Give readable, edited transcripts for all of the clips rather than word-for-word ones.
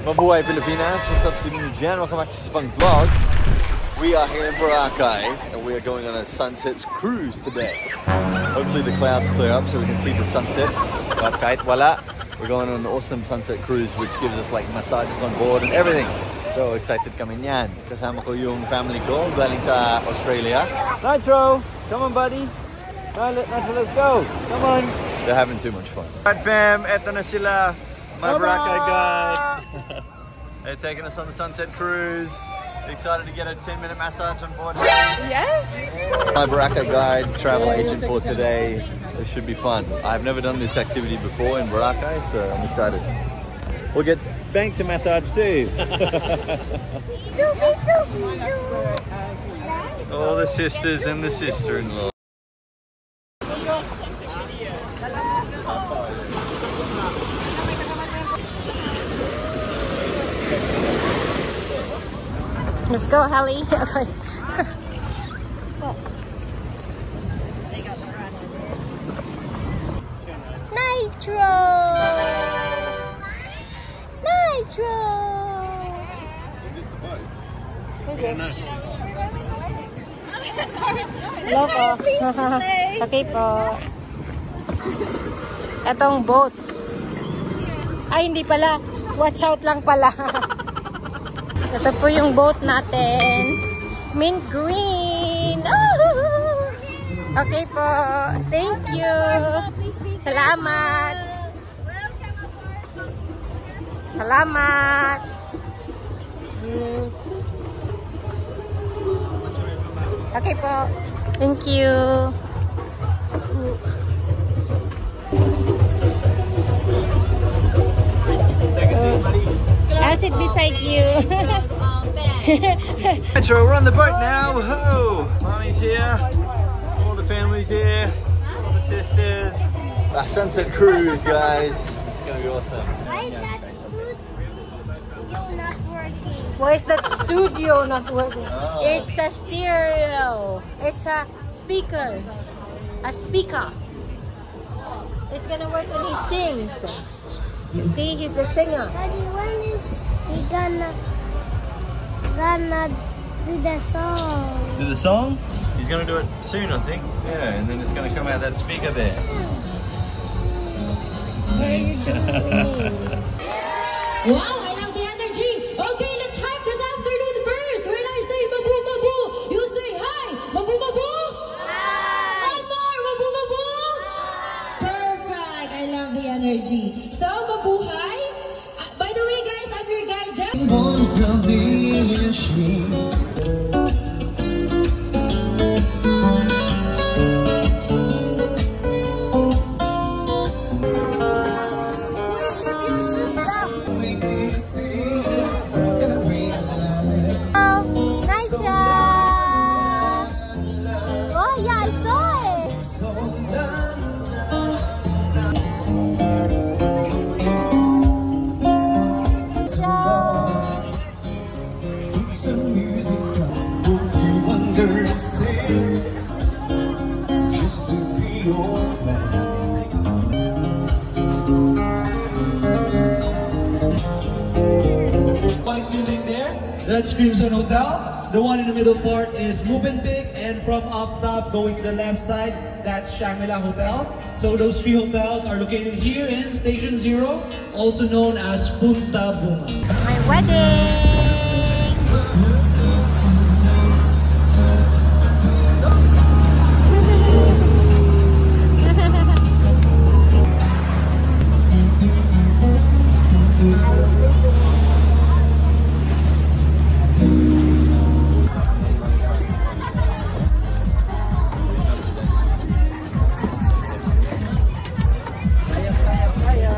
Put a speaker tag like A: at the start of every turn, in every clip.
A: Mabuhay Pilipinas, what's up to you dyan? Welcome back to Sipang Vlog. We are here in Boracay and we are going on a sunset cruise today. Hopefully the clouds clear up so we can see the sunset. But kahit wala, we're going on an awesome sunset cruise which gives us like massages on board and everything. So excited kami niyan. Kasama ko yung family ko galing sa Australia. Nitro, come on buddy. Nitro, let's go. Come on. They're having too much fun. Alright fam, eto na sila. My Boracay guide. They're taking us on the sunset cruise. Excited to get a 10-minute massage on board.
B: Yes!
A: My Boracay guide, travel agent for today. This should be fun. I've never done this activity before in Boracay, so I'm excited. We'll get Banks a massage too. All the sisters and the sister-in-law.
B: Let's go, Hallie. Okay. Nitro! Nitro!
A: Is this the boat?
B: Is it?
A: No.
B: Hello po. Okay po. Etong boat. Ay, hindi pala. Watch out lang pala. Ito po yung boat natin. Mint green. Oh! Okay po. Thank you. Salamat. Salamat. Okay po. Thank you. I'll sit beside you.
A: Metro, we're on the boat now. Whoa! Mommy's here. All the family's here. All the sisters. Our sunset cruise, guys. It's gonna be awesome.
C: Why is that studio not working?
B: Why is that studio not working?
A: Oh.
B: It's a stereo. It's a speaker. A speaker. It's gonna work when he sings. You see, he's the singer.
C: Daddy, when is he gonna do the song?
A: Do the song? He's gonna do it soon, I think. Yeah, and then it's gonna come out that speaker there.
D: Wow, I love the energy. Okay, let's hype this afternoon first. When I say mabu mabu, you say hi. Mabu mabu. Hi. One more, mabu mabu. Perfect. I love the energy. So mabuhay. By the way, guys, I'm your guide, Jack.
E: That's Crimson Hotel. The one in the middle part is Movenpick, and from up top going to the left side, that's Shangri-La Hotel. So those three hotels are located here in Station Zero, also known as Punta Bunga.
B: My wedding.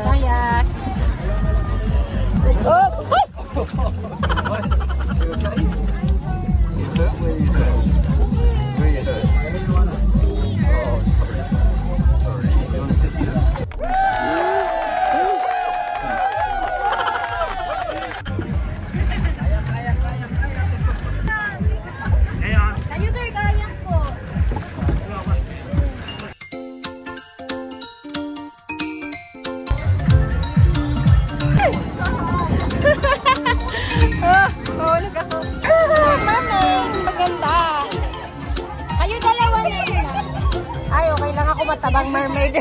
B: Kayak. Oh. abang mermaid.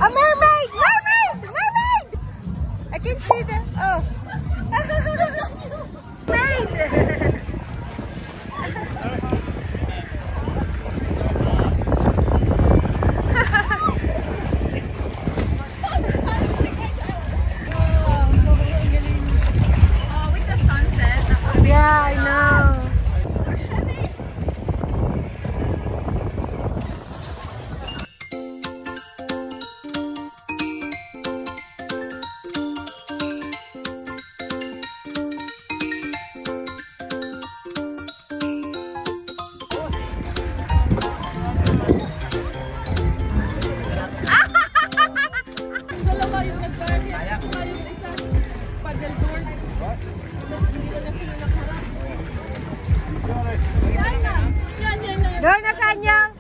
C: A mermaid! Mermaid! Mermaid! I can see the... Oh. Mermaid! Yeah, I know. Doon na kanyang.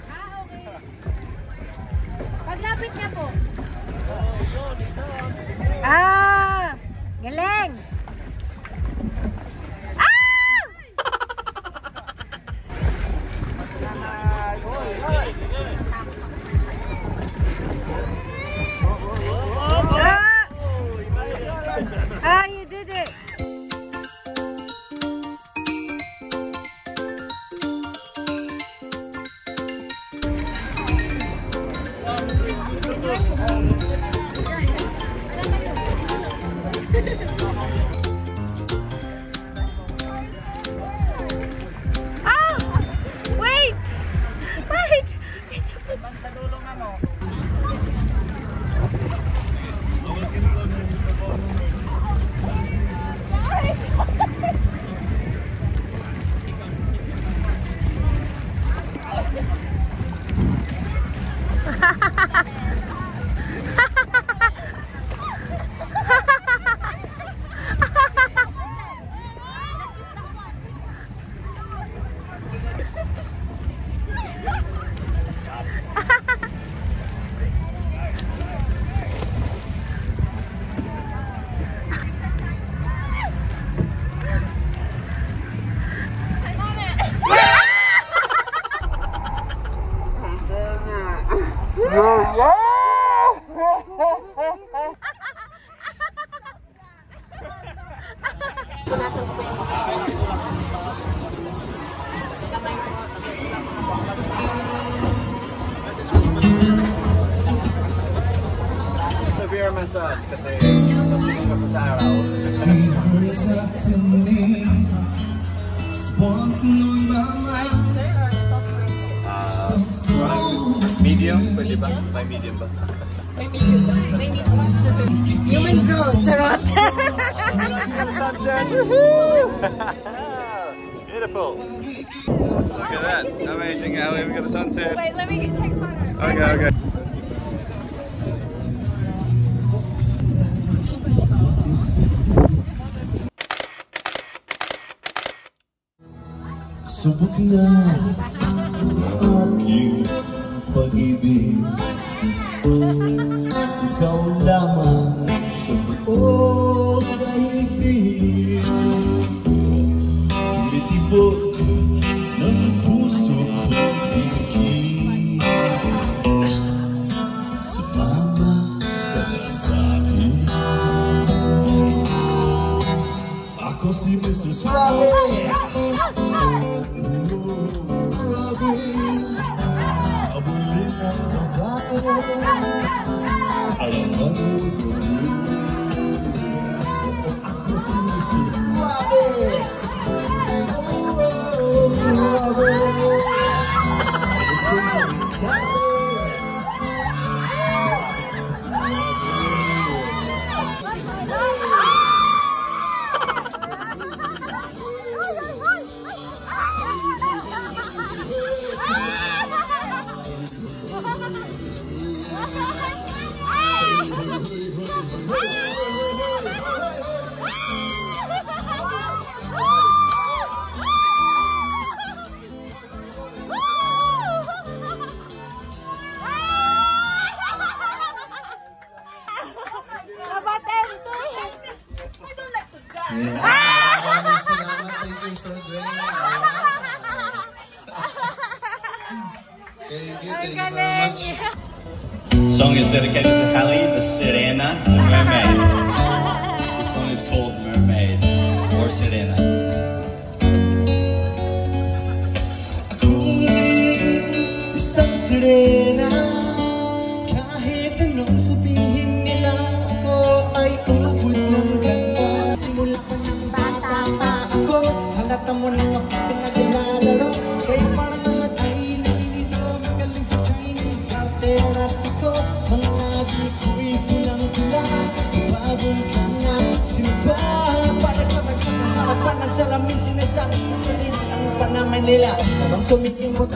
B: Paglapit niya po.
C: Ah! Galing! Ah, you did it! Oh! Wait! Wait!
A: Severe massage kasi nasunog ako sa araw. Medium? Pwede ba? May medium ba?
B: Human growth, charot.
A: Sunset! Woohoo! Beautiful! Look at that. Amazing, Ali. We got a sunset.
C: Wait, let me take photos.
A: Okay, okay.
F: Subok na aking pag-ibig, ikaw lamang sa buong daigdig, tumitibok ng puso ko'y bigin. Sumama ka na sa'kin, ako si Mr. Suave.
G: Maraming salamat. Thank you, Sir Glenn. Thank you very much.
H: Song is dedicated to Hallie, the sirena, the mermaid. The song is called Mermaid or Sirena.
F: Ako'y isang sirena, kahit anong sabihin nila, ako ay umabot ng ganda. Simula pa ng bata pa ako, halata mo na kapag pinaglalaro, kaya parang naman ay nalilito, magaling sa Chinese arte at artiko. Mga labi ko'y kulang-kulang, sumabong ka na sinaba. Para ka nagkakaharapan ng salamin, sinasabi sa sarili ang panamay nila. Habang kumikimot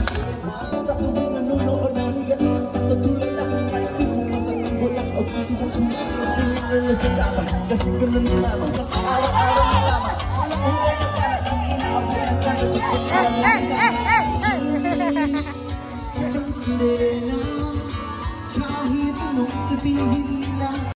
F: sa tubig nanunood ng ligat, natutulad ako kahit di mo masakang bulak o hindi sa tumulong na sa dapat. Kasi ganun na lamang, kasi araw-araw na lamang. Walang huwag na para ang inaabot ang isang sirena, kahit anong sabihin